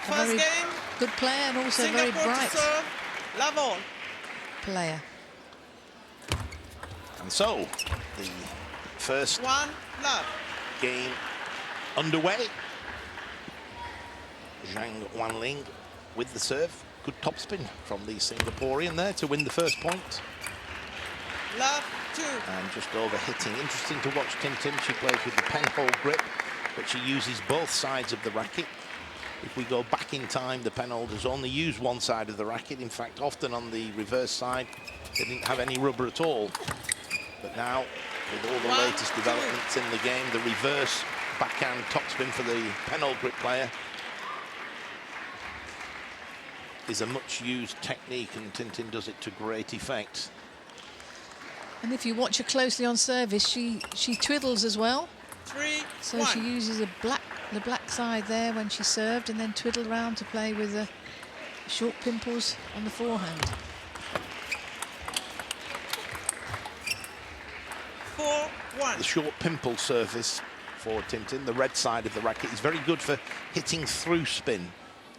very good player and also a very bright player. And so, the first game underway. Zhang Wanling with the serve. Good topspin from the Singaporean there to win the first point. And just over-hitting. Interesting to watch Tintin. She plays with the penhold grip, but she uses both sides of the racket. If we go back in time, the penholders only use one side of the racket. In fact, often on the reverse side, they didn't have any rubber at all. But now, with all the latest developments in the game, the reverse backhand topspin for the penhold grip player is a much-used technique, and Tintin does it to great effect. And if you watch her closely on service, she twiddles as well. So she uses the black side there when she served, and then twiddled around to play with the short pimples on the forehand. 4-1. The short pimple surface for Tintin, the red side of the racket, is very good for hitting through spin.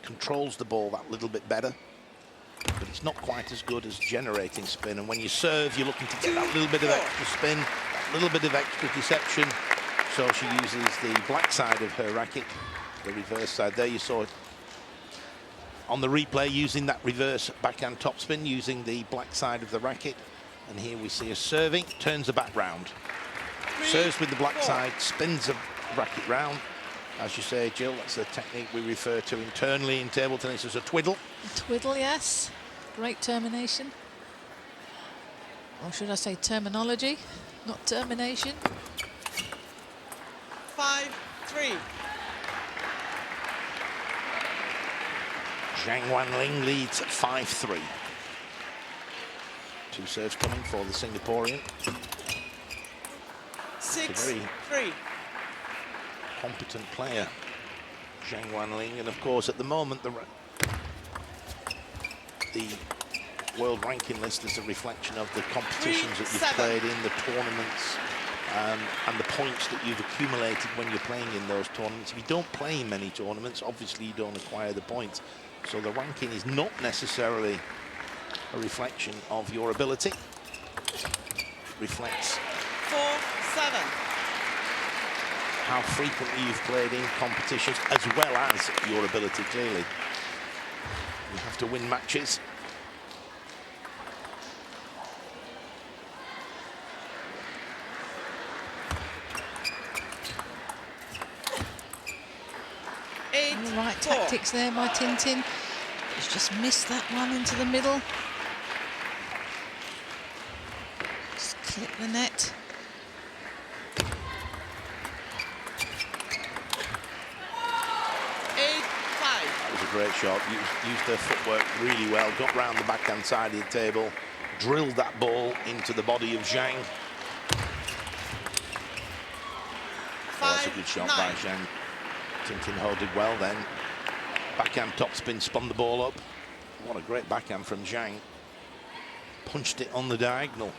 Controls the ball that little bit better, but it's not quite as good as generating spin. And when you serve, you're looking to get that little bit of extra spin, that little bit of extra deception. So she uses the black side of her racket, the reverse side. There you saw it on the replay, using that reverse backhand topspin, using the black side of the racket. And here we see her serving, turns the back round. Serves with the black side, spins the racket round. As you say, Jill, that's a technique we refer to internally in table tennis as a twiddle. A twiddle, yes. Great termination. Or should I say terminology, not termination. 5-3. Zhang Wanling leads 5-3. Two serves coming for the Singaporean. 6-3. Competent player, Zhang Wanling, and of course at the moment the world ranking list is a reflection of the competitions that you've played in, the tournaments, and the points that you've accumulated when you're playing in those tournaments. If you don't play in many tournaments, obviously you don't acquire the points, so the ranking is not necessarily a reflection of your ability. It reflects 4-7. how frequently you've played in competitions, as well as your ability, clearly. You have to win matches. All right, tactics there by Tintin. She's just missed that one into the middle. Just clip the net. Great shot, used her footwork really well, got round the backhand side of the table, drilled that ball into the body of Zhang. That's a good shot by Zhang. Tintin holded well then. Backhand topspin, spun the ball up. What a great backhand from Zhang. Punched it on the diagonal.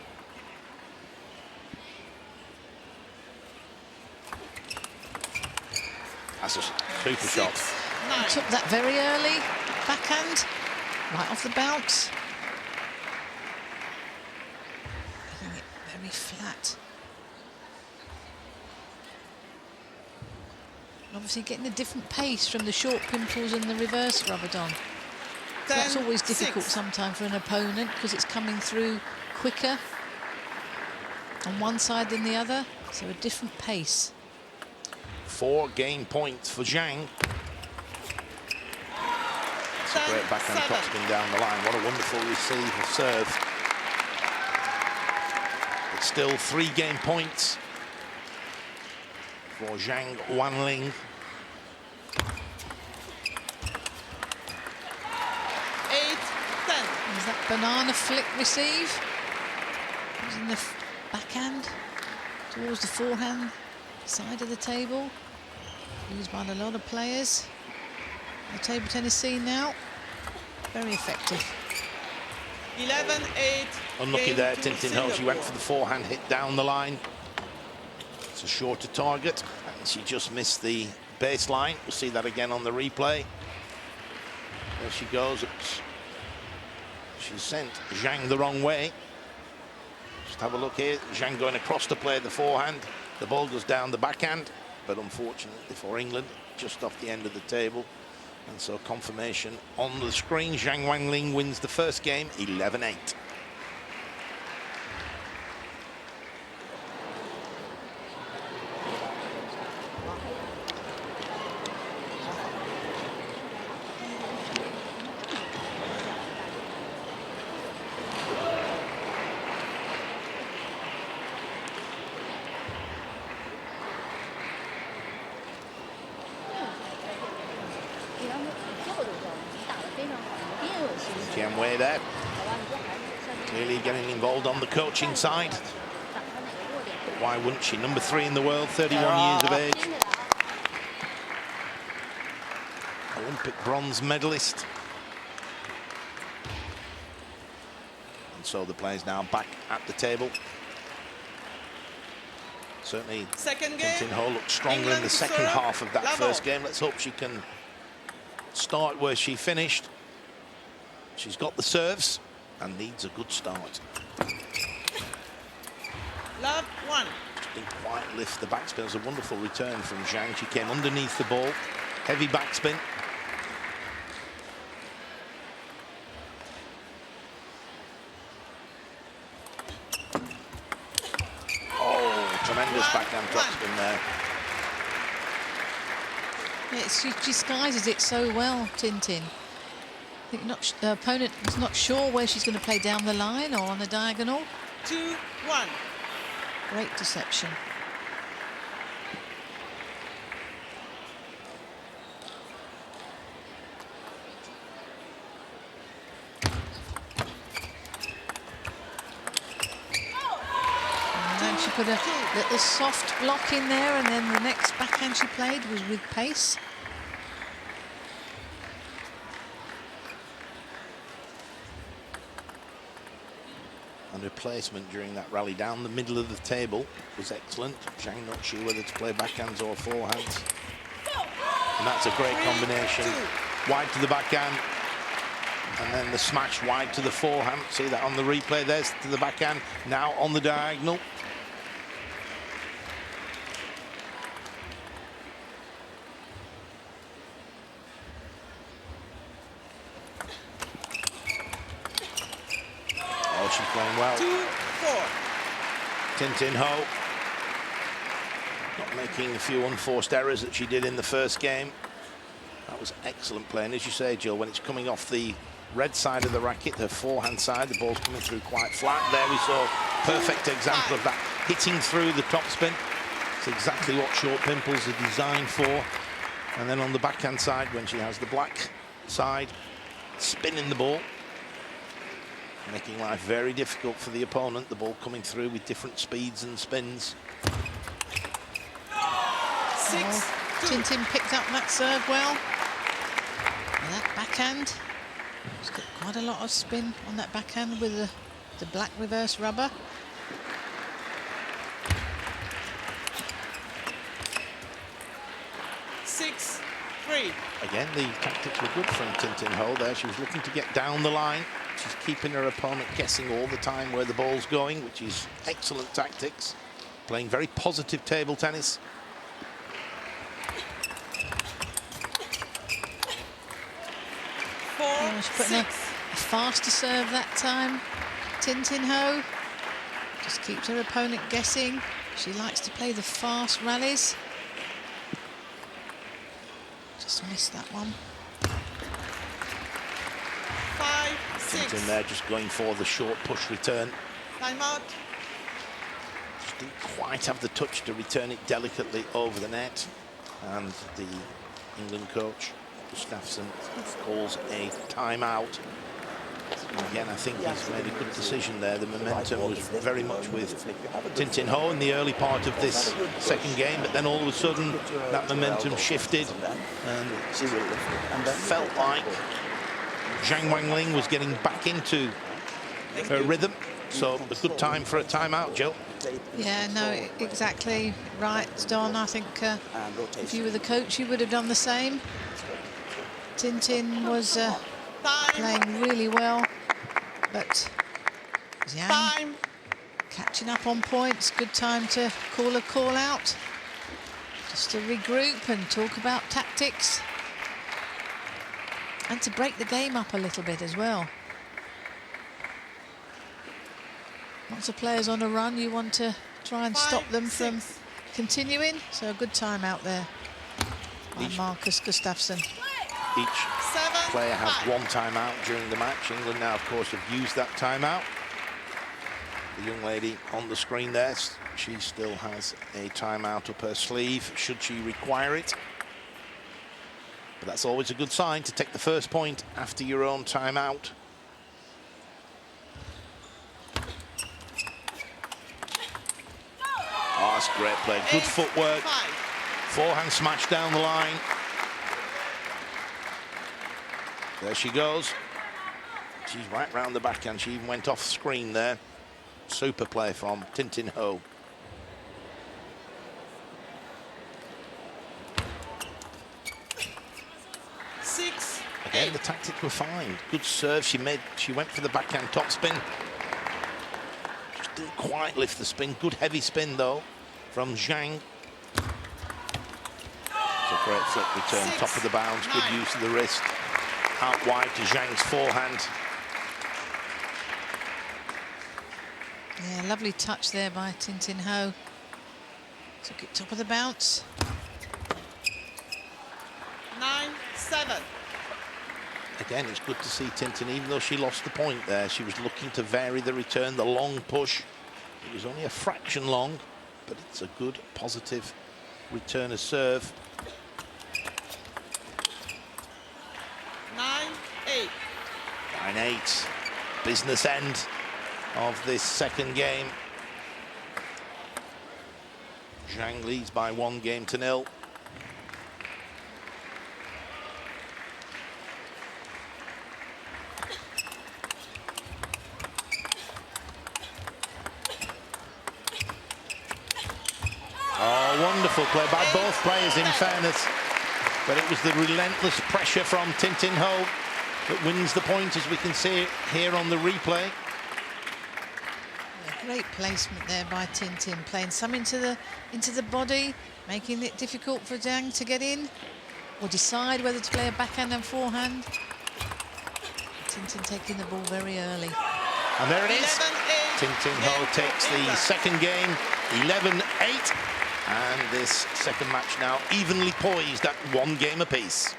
That's a super shot. Took that very early, backhand, right off the bounce. Hitting it very flat. And obviously getting a different pace from the short pimples and the reverse rubber-don. So that's always difficult sometimes for an opponent because it's coming through quicker on one side than the other, so a different pace. 4 game points for Zhang. It's a great backhand topspin down the line. What a wonderful receive of serve. But still 3 game points for Zhang Wanling. 8-10. Is that banana flick receive? Using the backhand towards the forehand side of the table. Used by a lot of players. The table tennis scene now, very effective. 11-8. Unlucky there, Tintin Ho. She went for the forehand hit down the line. It's a shorter target, and she just missed the baseline. We'll see that again on the replay. There she goes. She's sent Zhang the wrong way. Just have a look here. Zhang going across to play the forehand. The ball goes down the backhand, but unfortunately for England, just off the end of the table. And so confirmation on the screen. Zhang Wanling wins the first game, 11-8. Wei there, clearly getting involved on the coaching side. But why wouldn't she? Number 3 in the world, 31 years of age. Olympic bronze medalist. And so the players now back at the table. Certainly, penhold looked stronger England in the second half of that first game. Let's hope she can start where she finished. She's got the serves and needs a good start. Love 1. Just didn't quite lift the backspin. It was a wonderful return from Zhang. She came underneath the ball. Heavy backspin. Oh, tremendous backhand topspin there. She disguises it so well, Tintin. I think the opponent is not sure where she's going to play down the line or on the diagonal. 2-1. Great deception. And then she put a little soft block in there, and then the next backhand she played was with pace. And her placement during that rally down the middle of the table was excellent. Zhang not sure whether to play backhands or forehands. And that's a great combination. Wide to the backhand. And then the smash wide to the forehand. See that on the replay. There's to the backhand. Now on the diagonal. She's playing well. 2-4. Tin Ho not making a few unforced errors that she did in the first game. That was excellent play. And as you say, Jill, when it's coming off the red side of the racket, the forehand side, the ball's coming through quite flat. There we saw a perfect example of that, hitting through the topspin. It's exactly what short pimples are designed for. And then on the backhand side, when she has the black side, spinning the ball, making life very difficult for the opponent. The ball coming through with different speeds and spins. 6-2. Tintin picked up that serve well. And that backhand. She's got quite a lot of spin on that backhand with the black reverse rubber. Again, the tactics were good from Tin Ho there. She was looking to get down the line. She's keeping her opponent guessing all the time where the ball's going, which is excellent tactics. Playing very positive table tennis. She's putting a faster serve that time. Tin Ho just keeps her opponent guessing. She likes to play the fast rallies. Just missed that one. 5-6. Tin there just going for the short push return. Time out. Just didn't quite have the touch to return it delicately over the net. And the England coach, Gustafsson, calls a timeout. And again, I think he's made a good decision there. The momentum was very much with Tin Ho in the early part of this second game, but then all of a sudden that momentum shifted and felt like Zhang Wanling was getting back into her rhythm. So a good time for a timeout, Jill. Yeah, no, exactly right, Don. I think if you were the coach, you would have done the same. Tintin was Time. playing really well, but Zhang Time. catching up on points. Good time to call a call out, just to regroup and talk about tactics, and to break the game up a little bit as well. Lots of players on a run, you want to try and stop them from continuing, so a good time out there by Marcus Gustafsson. Each player has one timeout during the match. England now, of course, have used that timeout. The young lady on the screen there, she still has a timeout up her sleeve, should she require it. But that's always a good sign to take the first point after your own timeout. Oh, that's great play. Good footwork. Forehand smash down the line. There she goes. She's right round the backhand. She even went off screen there. Super play from Tintin Ho. Again, the tactics were fine. Good serve. She went for the backhand topspin. Just didn't quite lift the spin. Good heavy spin though from Zhang. It's a great flick return, top of the bounce. Good use of the wrist. Out wide to Zhang's forehand. Yeah, lovely touch there by Tintin Ho. Took it top of the bounce. 9-7. Again, it's good to see Tintin, even though she lost the point there, she was looking to vary the return, the long push. It was only a fraction long, but it's a good, positive return of serve. 9-8. 9-8. Business end of this second game. Zhang leads by 1-0. Oh, wonderful play by both players, in fairness. But it was the relentless pressure from Tintin Ho that wins the point, as we can see it here on the replay. Yeah, great placement there by Tintin, playing some into the body, making it difficult for Zhang to get in or decide whether to play a backhand and forehand. Tintin taking the ball very early. And there it is. Tintin Ho takes the second game, 11-8. And this second match now evenly poised at 1 game apiece.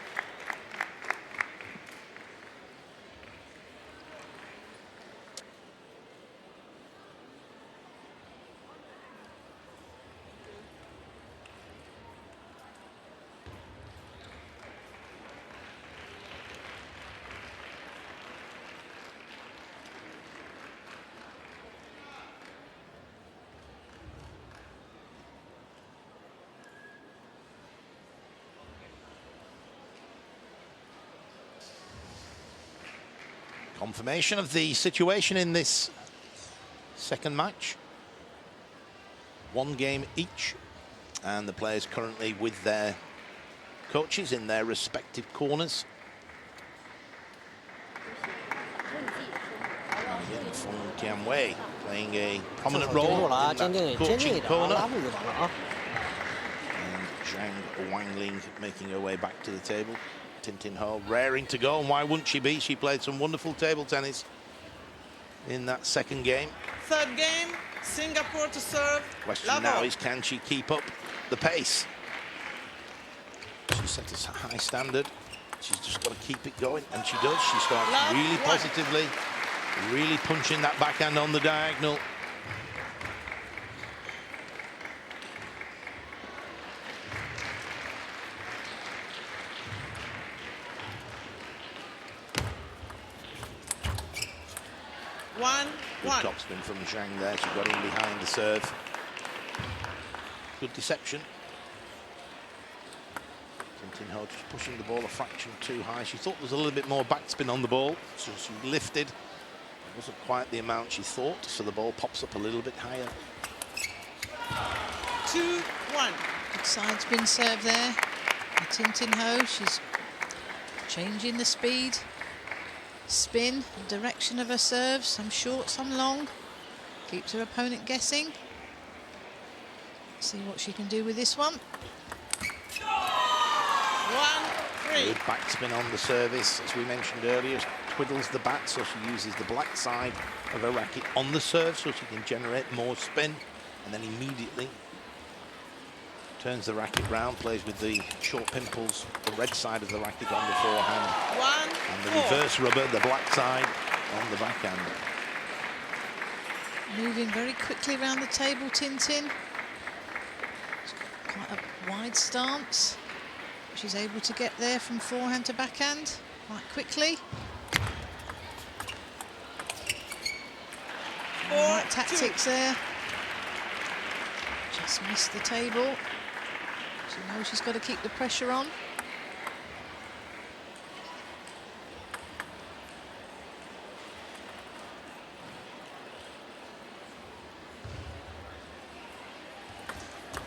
Confirmation of the situation in this second match. 1 game each, and the players currently with their coaches in their respective corners. Feng Tianwei playing a prominent role in that coaching corner. And Zhang Wanling making her way back to the table. Tintin Ho raring to go, and why wouldn't she be? She played some wonderful table tennis in that second game. Third game, Singapore to serve. Question now is, can she keep up the pace? She set a high standard. She's just got to keep it going, and she does. She starts really positively, really punching that backhand on the diagonal. Good topspin from Zhang there. She got in behind the serve. Good deception. Tintin Ho just pushing the ball a fraction too high. She thought there was a little bit more backspin on the ball, so she lifted. It wasn't quite the amount she thought, so the ball pops up a little bit higher. 2-1. Good side spin serve there. Tintin Ho, she's changing the speed, spin, direction of her serves, some short, some long. Keeps her opponent guessing. See what she can do with this one. 1-3. Good backspin on the service, as we mentioned earlier. Twiddles the bat, so she uses the black side of her racket on the serve so she can generate more spin, and then immediately turns the racket round, plays with the short pimples, the red side of the racket on the forehand, and the 1-4. reverse rubber, the black side on the backhand. Moving very quickly around the table, Tintin. She's got quite a wide stance. She's able to get there from forehand to backhand quite quickly. Right tactics there. Just missed the table. She knows she's got to keep the pressure on.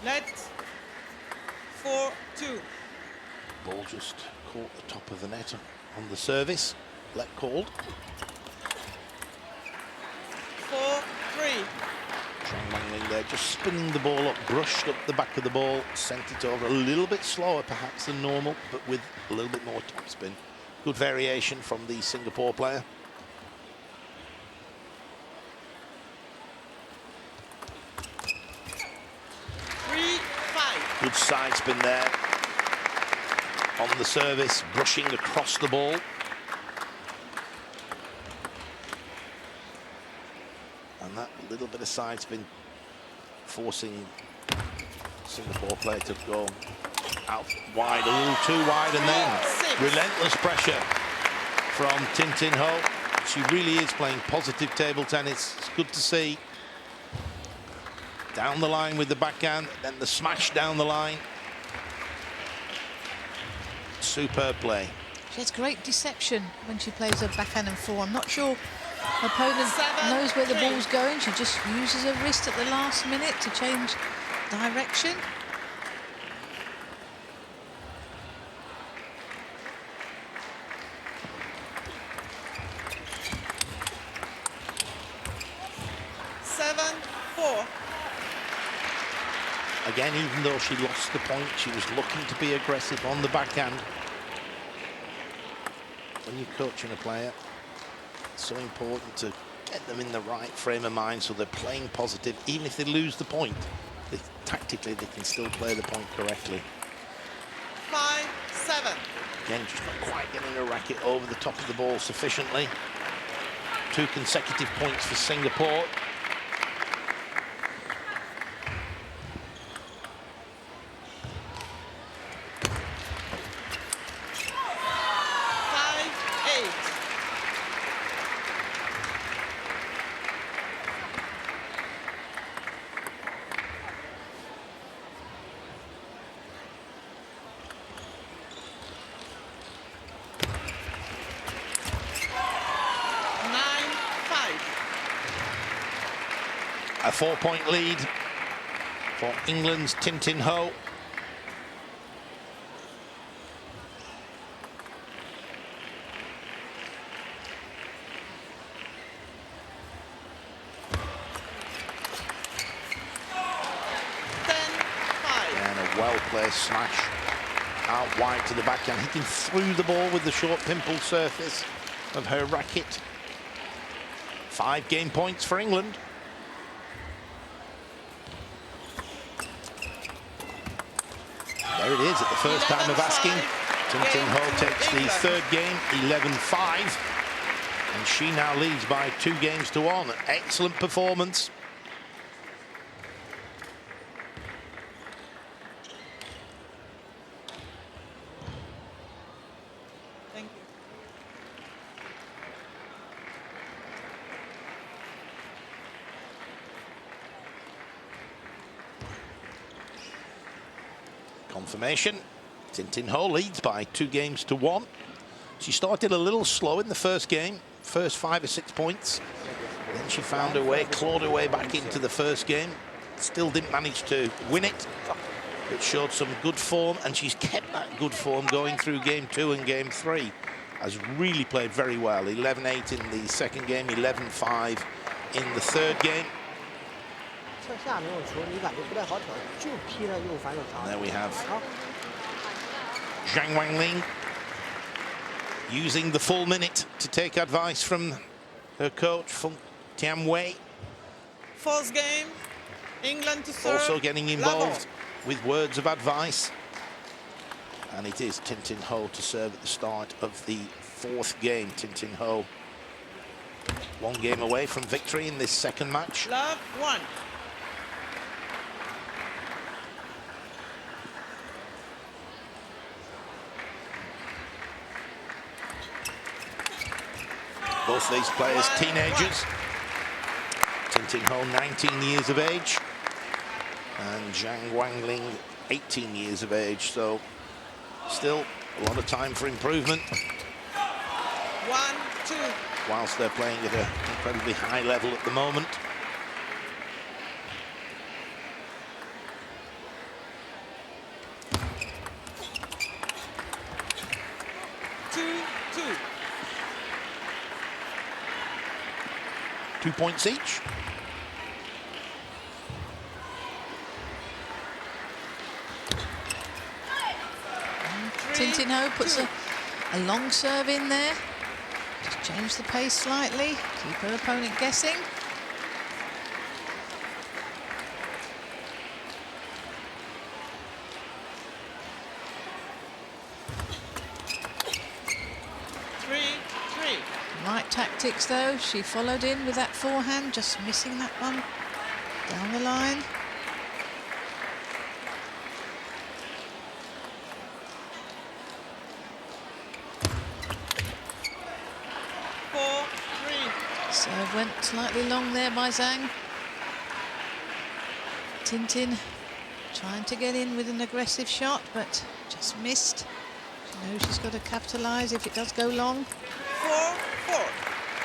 Let 4-2. Ball just caught the top of the net on the service. Let called. 4-3. Zhang Wanling there, just spinning the ball up, brushed up the back of the ball, sent it over a little bit slower perhaps than normal, but with a little bit more topspin. Good variation from the Singapore player. Good side spin there on the service, brushing across the ball. And that little bit of side spin forcing Singapore player to go out wide, a little too wide, and then relentless pressure from Tin Ho. She really is playing positive table tennis. It's good to see. Down the line with the backhand, then the smash down the line. Superb play. She has great deception when she plays her backhand and forehand. I'm not sure her opponent knows where the ball's going. She just uses her wrist at the last minute to change direction. Again, even though she lost the point, she was looking to be aggressive on the backhand. When you're coaching a player, it's so important to get them in the right frame of mind so they're playing positive. Even if they lose the point, tactically they can still play the point correctly. 5-7. Again, just not quite getting a racket over the top of the ball sufficiently. 2 consecutive points for Singapore. A 4-point lead for England's Tin Ho. And a well-placed smash out wide to the backhand, hitting through the ball with the short pimple surface of her racket. 5 game points for England. There it is at the first time of asking. Tin Ho takes the 3rd game, 11-5. And she now leads by 2 games to 1. Excellent performance. Thank you. Confirmation. Tin Ho leads by 2 games to 1. She started a little slow in the first game, first 5 or 6 points. Then she found her way, clawed her way back into the first game. Still didn't manage to win it. but showed some good form, and she's kept that good form going through game 2 and game 3. Has really played very well. 11-8 in the second game, 11-5 in the third game. And there we have Zhang Wanling using the full minute to take advice from her coach, Feng Tianwei. Fourth game, England to serve. Also getting involved with words of advice. And it is Tin Tin Ho to serve at the start of the fourth game. Tin Tin Ho, one game away from victory in this second match. Love 1. Both these players teenagers. Tin Tin Ho 19 years of age and Zhang Wanling 18 years of age, so still a lot of time for improvement. 1-2. Whilst they're playing at an incredibly high level at the moment. Two. 2 points each. Tin Tin Ho puts a long serve in there. Just change the pace slightly, keep her opponent guessing. Three. Right tactics though, she followed in with that forehand, just missing that one down the line. Serve went slightly long there by Zhang. Tin Tin trying to get in with an aggressive shot, but just missed. She knows she's got to capitalise if it does go long. 4-4.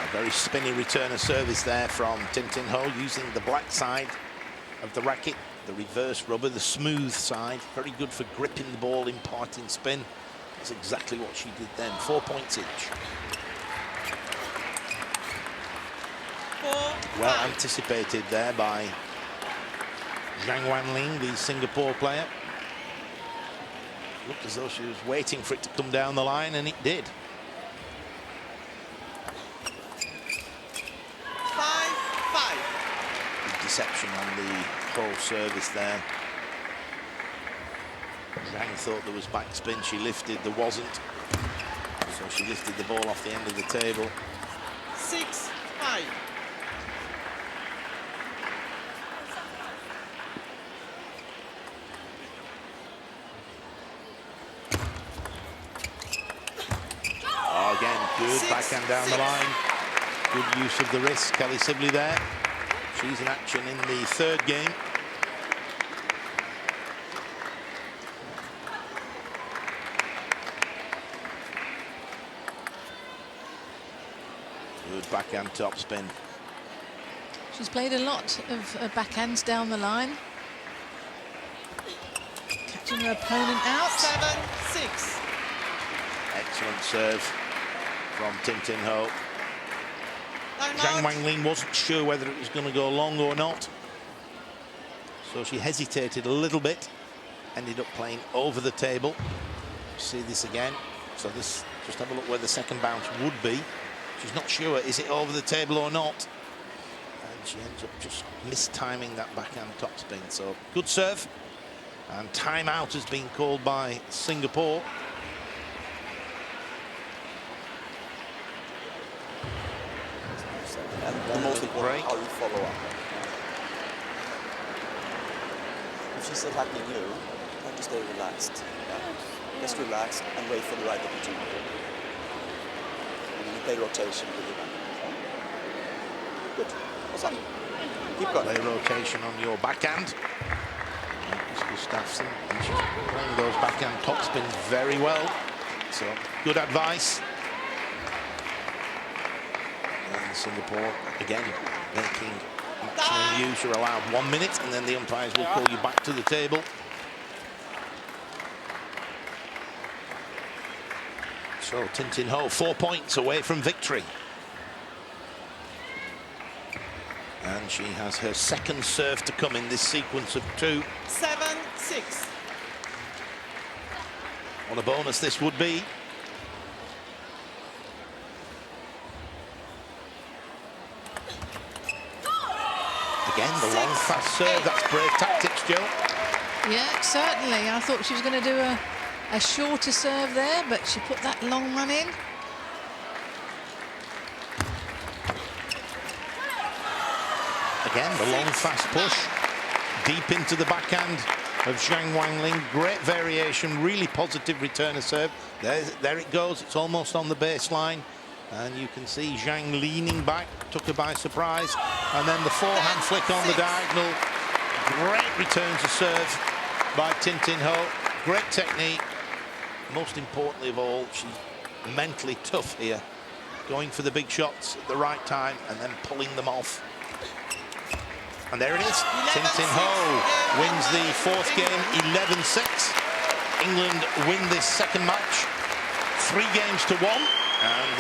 A very spinny return of service there from Tin Tin Ho, using the black side of the racket, the reverse rubber, the smooth side. Very good for gripping the ball, imparting spin. That's exactly what she did then. 4 points each. Well anticipated there by Zhang Wanling, the Singapore player. Looked as though she was waiting for it to come down the line, and it did. 5-5. Good deception on the whole service there. Zhang thought there was backspin. She lifted, there wasn't. So she lifted the ball off the end of the table. 6-5. Again, good backhand down the line. Good use of the wrist. Kelly Sibley there. She's in action in the third game. Good backhand topspin. She's played a lot of backhands down the line. Catching her opponent out. 7-6. Excellent serve from Tin Tin Ho. Zhang Wanling wasn't sure whether it was going to go long or not, so she hesitated a little bit, ended up playing over the table. See this again. So this, just have a look where the second bounce would be. She's not sure, is it over the table or not? And she ends up just mistiming that backhand topspin. So good serve, and timeout has been called by Singapore. And the most important, how you follow up. If she's attacking you, try to stay relaxed. Yeah? Just relax and wait for the right opportunity. And then you play rotation with your backhand. Good. What's up? Keep going. Play rotation on your backhand. Gustafsson, and she's playing those backhand topspins very well. So good advice. And Singapore again making maximum use. You're allowed 1 minute, and then the umpires will call you back to the table. So Tin Tin Ho 4 points away from victory. And she has her second serve to come in this sequence of 2. 7-6. What a bonus this would be. Again, the long fast serve. That's brave tactics, Joe. Yeah, certainly. I thought she was going to do a shorter serve there, but she put that long one in. Again, the long fast push deep into the backhand of Zhang Wanling. Great variation, really positive return of serve. There it goes. It's almost on the baseline. And you can see Zhang leaning back, took her by surprise. And then the forehand flick on the diagonal. Great returns of serve by Tin Tin Ho. Great technique. Most importantly of all, she's mentally tough here. Going for the big shots at the right time and then pulling them off. And there it is. Tin Tin Ho wins the 4th game, 11-6. England win this second match, 3 games to 1. And